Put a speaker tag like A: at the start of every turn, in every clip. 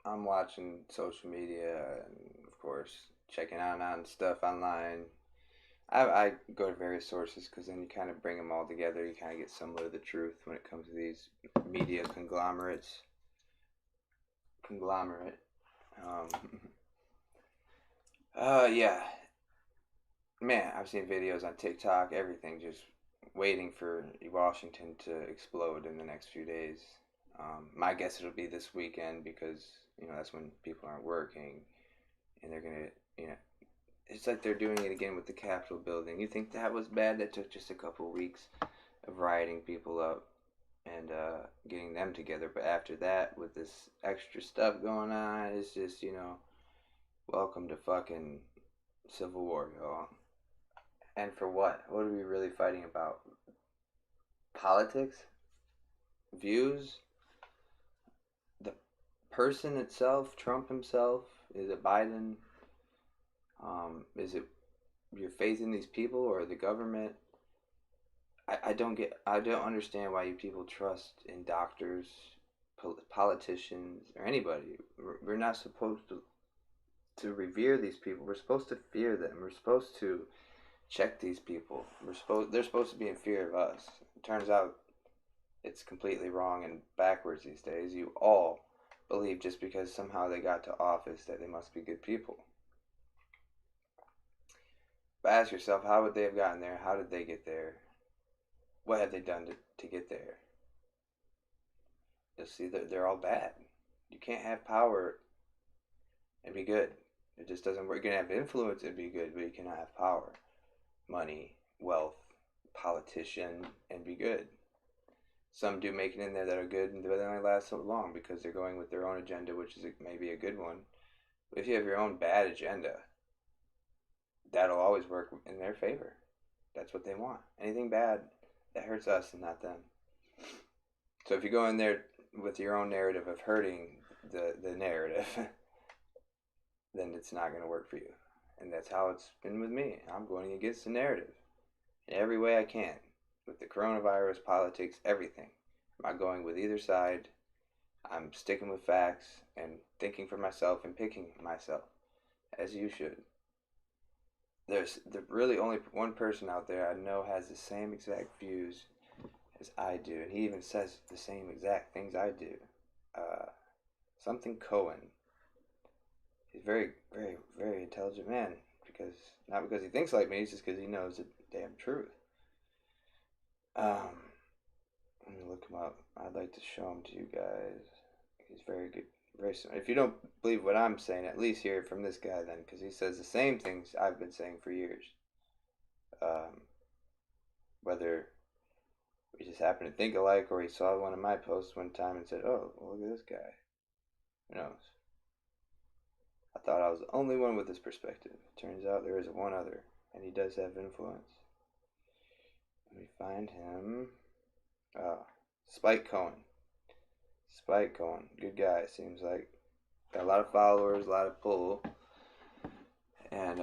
A: I'm watching social media and, of course, checking out on stuff online. I go to various sources because then you kind of bring them all together. You kind of get somewhat of the truth when it comes to these media conglomerates. Conglomerate. Um, yeah, man, I've seen videos on TikTok, everything just waiting for Washington to explode in the next few days. My guess it'll be this weekend because that's when people aren't working and they're gonna you know it's like they're doing it again with the Capitol building. You think that was bad? That took just a couple weeks of rioting people up and getting them together. But after that, with this extra stuff going on, it's just welcome to fucking Civil War, y'all. And for what? What are we really fighting about? Politics? Views? The person itself? Trump himself? Is it Biden? Is it your faith in these people or the government? I don't understand why you people trust in doctors, politicians, or anybody. We're not supposed to revere these people. We're supposed to fear them. We're supposed to check these people. They're supposed to be in fear of us. It turns out it's completely wrong and backwards these days. You all believe just because somehow they got to office that they must be good people. But ask yourself, how would they have gotten there? How did they get there? What have they done to get there? You'll see that they're all bad. You can't have power and be good. It just doesn't work. You can have influence and be good, but you cannot have power, money, wealth, politician, and be good. Some do make it in there that are good, but they only last so long because they're going with their own agenda, which is maybe a good one. But if you have your own bad agenda, that'll always work in their favor. That's what they want. Anything bad that hurts us and not them. So if you go in there with your own narrative of hurting the narrative, then it's not going to work for you. And that's how it's been with me. I'm going against the narrative in every way I can. With the coronavirus, politics, everything. I'm not going with either side. I'm sticking with facts and thinking for myself and picking myself, as you should. There's really only one person out there I know has the same exact views as I do, and he even says the same exact things I do. Uh, Something Cohen. He's very, very, very intelligent man. Because not because he thinks like me, it's just because he knows the damn truth. Um, Let me look him up. I'd like to show him to you guys. He's very good. Very. If you don't believe what I'm saying, at least hear it from this guy then, because he says the same things I've been saying for years. Um, Whether we just happen to think alike, or he saw one of my posts one time and said, "Oh, well, look at this guy." Who knows? I thought I was the only one with this perspective. Turns out there is one other, and he does have influence. Let me find him. Spike Cohen. Spike Cohen. Good guy, seems like. Got a lot of followers, a lot of pull, and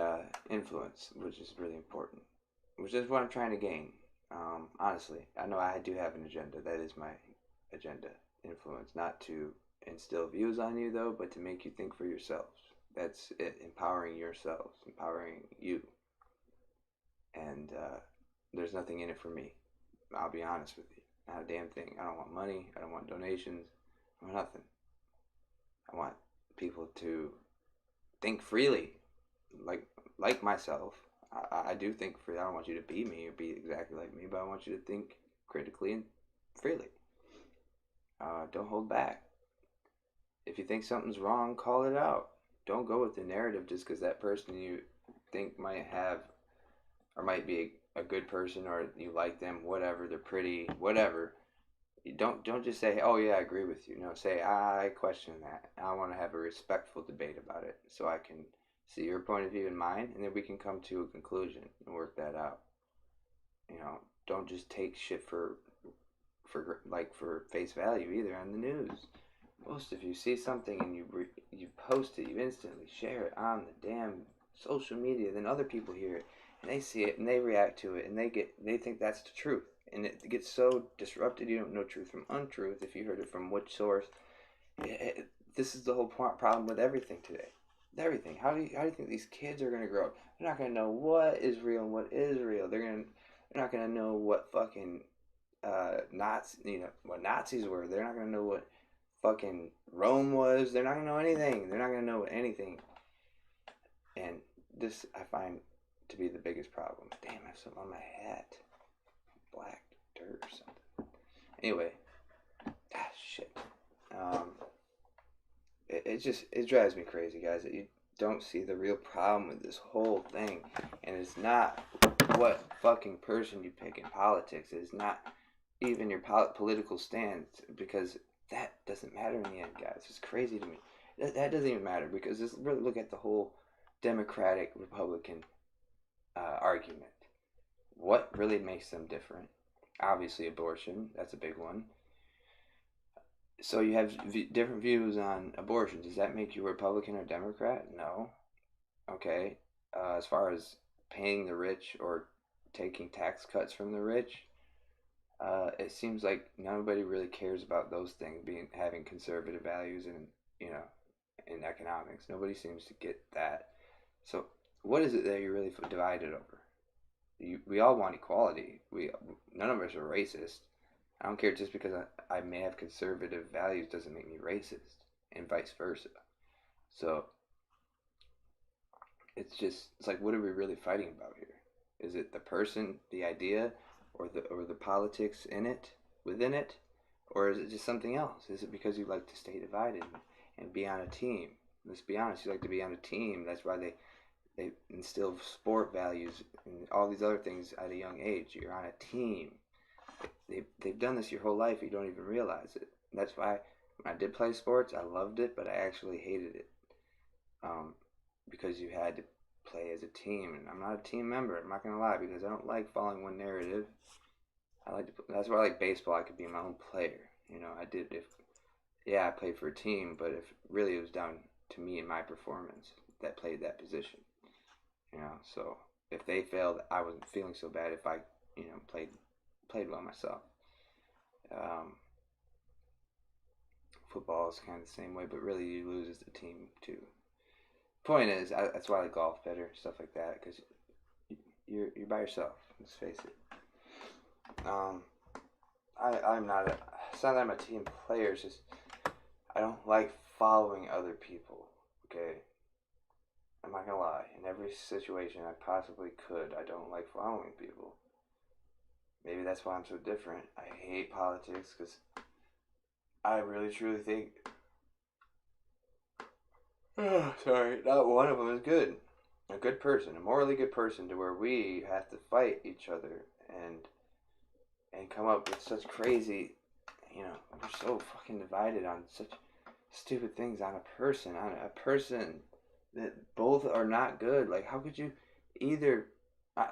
A: influence, which is really important. Which is what I'm trying to gain. Honestly, I know I do have an agenda. That is my agenda. Influence. Not to instill views on you, though, but to make you think for yourselves. That's it. Empowering yourselves. Empowering you. And there's nothing in it for me. I'll be honest with you. Not a damn thing. I don't want money. I don't want donations. I want nothing. I want people to think freely, like like myself. I do think freely. I don't want you to be me or be exactly like me, but I want you to think critically and freely. Don't hold back. If you think something's wrong, call it out. Don't go with the narrative just because that person you think might have or might be a good person or you like them, whatever, they're pretty, whatever. You don't just say, "Oh yeah, I agree with you." No, say, "I question that. I want to have a respectful debate about it so I can see your point of view and mine, and then we can come to a conclusion and work that out." Don't just take shit for face value either on the news. Most of you see something and you post it, you instantly share it on the damn social media. Then other people hear it and they see it and they react to it and they think that's the truth. And it gets so disrupted you don't know truth from untruth if you heard it from which source. this is the whole problem with everything today. Everything. How do you think these kids are gonna grow up? They're not gonna know what is real and what is real. They're not gonna know what fucking Nazi, what Nazis were. They're not gonna know what fucking Rome was. They're not gonna know anything. They're not gonna know anything. And this I find to be the biggest problem. Damn, I have something on my hat. Black dirt or something. Anyway, shit. It drives me crazy, guys, that you don't see the real problem with this whole thing. And it's not what fucking person you pick in politics. It's not even your political stance, because that doesn't matter in the end, guys. It's crazy to me. That doesn't even matter, because just really look at the whole Democratic Republican argument. What really makes them different? Obviously, abortion. That's a big one. So you have different views on abortion. Does that make you Republican or Democrat? No. Okay. As far as paying the rich or taking tax cuts from the rich, it seems like nobody really cares about those things, having conservative values and in economics. Nobody seems to get that. So what is it that you're really divided over? We all want equality. None of us are racist. I don't care, just because I may have conservative values doesn't make me racist, and vice versa. So it's like, what are we really fighting about here? Is it the person, the idea, or the politics within it, or is it just something else? Is it because you like to stay divided and be on a team? Let's be honest, you like to be on a team. That's why they instill sport values and all these other things at a young age. You're on a team. They've done this your whole life. You don't even realize it. And that's why when I did play sports, I loved it, but I actually hated it, because you had to play as a team, and I'm not a team member. I'm not gonna lie, because I don't like following one narrative. That's why I like baseball. I could be my own player. I played for a team, but if really it was down to me and my performance that played that position. So if they failed, I wasn't feeling so bad if I played well myself. Football is kind of the same way, but really you lose as a team too. Point is, that's why I like golf better, stuff like that, because you're by yourself. Let's face it. I'm not it's not that I'm a team player. It's just I don't like following other people. Okay, I'm not gonna lie. In every situation I possibly could, I don't like following people. Maybe that's why I'm so different. I hate politics because I really truly think, sorry, not one of them is good. A good person, a morally good person, to where we have to fight each other and come up with such crazy, we're so fucking divided on such stupid things on a person that both are not good. Like, how could you either,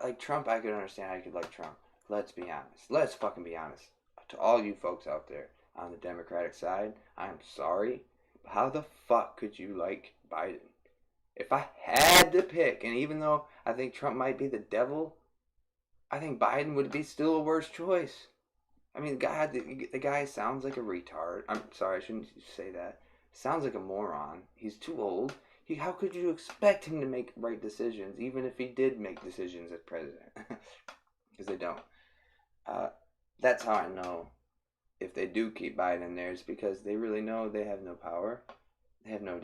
A: like Trump, I could understand how you could like Trump. Let's be honest. Let's fucking be honest. To all you folks out there on the Democratic side, I'm sorry. But how the fuck could you like Biden? If I had to pick, and even though I think Trump might be the devil, I think Biden would be still a worse choice. I mean, God, the guy sounds like a retard. I'm sorry, I shouldn't say that. Sounds like a moron. He's too old. How could you expect him to make right decisions, even if he did make decisions as president? Because they don't. That's how I know if they do keep Biden in there, it's because they really know they have no power. They have no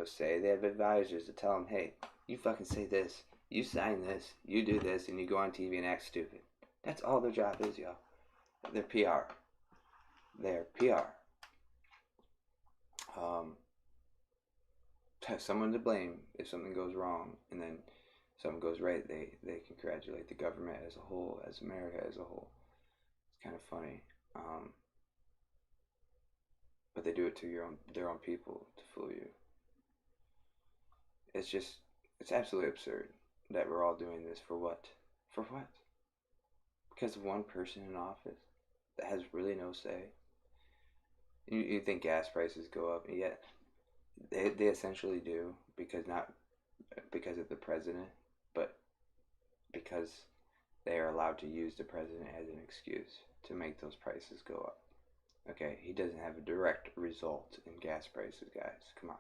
A: say. They have advisors to tell them, hey, you fucking say this, you sign this, you do this, and you go on TV and act stupid. That's all their job is, y'all. They're PR. They're PR. Have someone to blame if something goes wrong, and then something goes right. They congratulate the government as a whole, as America as a whole. It's kind of funny. But they do it to their own people to fool you. It's absolutely absurd that we're all doing this for what? For what? Because of one person in office that has really no say. You think gas prices go up, and yet they essentially do, not because of the president, but because they are allowed to use the president as an excuse to make those prices go up. Okay, he doesn't have a direct result in gas prices, guys. Come on.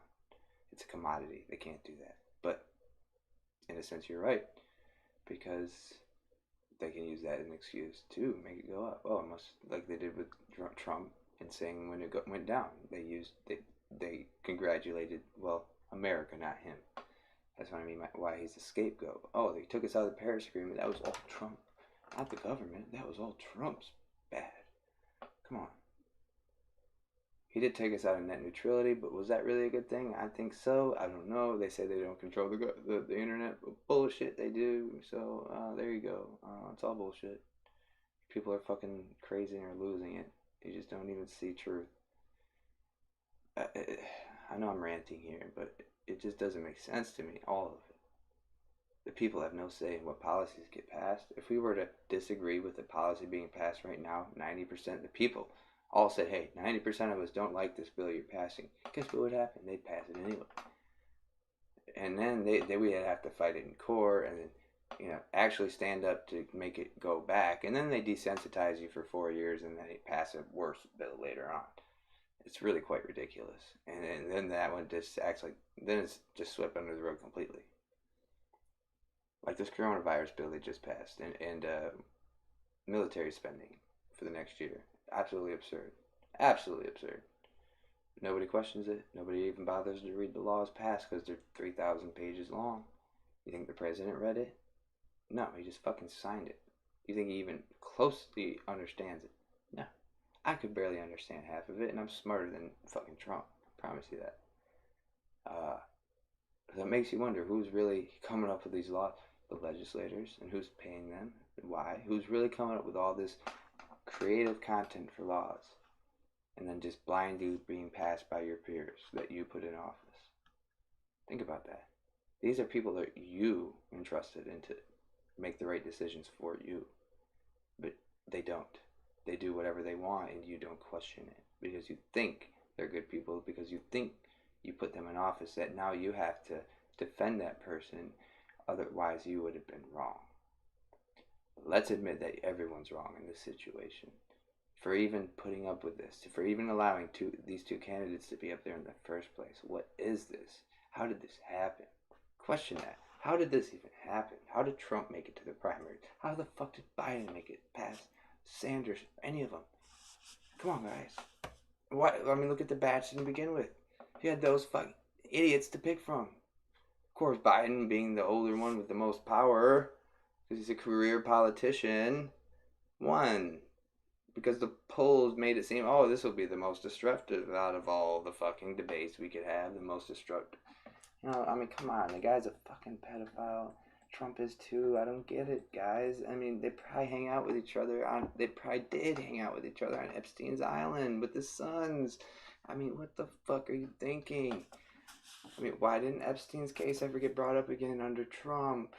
A: It's a commodity. They can't do that. But in a sense, you're right, because they can use that as an excuse to make it go up. Oh, it must, like they did with Trump and saying when it went down, they congratulated, well, America, not him. That's what I mean. Why he's a scapegoat. Oh, they took us out of the Paris Agreement. That was all Trump, not the government. That was all Trump's bad. Come on. He did take us out of net neutrality, but was that really a good thing? I think so. I don't know. They say they don't control the internet. Bullshit, they do. So there you go. It's all bullshit. People are fucking crazy and are losing it. You just don't even see truth. I know I'm ranting here, but it just doesn't make sense to me, all of it. The people have no say in what policies get passed. If we were to disagree with the policy being passed right now, 90% of the people all said, hey, 90% of us don't like this bill you're passing. Guess what would happen? They'd pass it anyway. And then we'd have to fight it in court and then, actually stand up to make it go back. And then they desensitize you for 4 years and then they pass a worse bill later on. It's really quite ridiculous. And then that one just acts like, then it's just swept under the rug completely. Like this coronavirus bill they just passed and military spending for the next year. Absolutely absurd. Absolutely absurd. Nobody questions it. Nobody even bothers to read the laws passed because they're 3,000 pages long. You think the president read it? No, he just fucking signed it. You think he even closely understands it? No. I could barely understand half of it, and I'm smarter than fucking Trump. I promise you that. That makes you wonder who's really coming up with these laws. The legislators, and who's paying them, and why. Who's really coming up with all this creative content for laws, and then just blindly being passed by your peers that you put in office. Think about that. These are people that you entrusted into make the right decisions for you, but they don't. They do whatever they want, and you don't question it because you think they're good people, because you think you put them in office that now you have to defend that person, otherwise you would have been wrong. Let's admit that everyone's wrong in this situation. For even putting up with this, for even allowing these two candidates to be up there in the first place. What is this? How did this happen? Question that. How did this even happen? How did Trump make it to the primary? How the fuck did Biden make it past Sanders? Any of them? Come on, guys. What? I mean, look at the batch to begin with. You had those fucking idiots to pick from. Of course, Biden being the older one with the most power, because he's a career politician, won. Because the polls made it seem, oh, this will be the most destructive out of all the fucking debates we could have, the most destructive. I mean, come on, the guy's a fucking pedophile. Trump is too. I don't get it, guys. I mean, they probably hang out with each other they probably did hang out with each other on Epstein's Island with the sons. I mean, what the fuck are you thinking? I mean, why didn't Epstein's case ever get brought up again under Trump?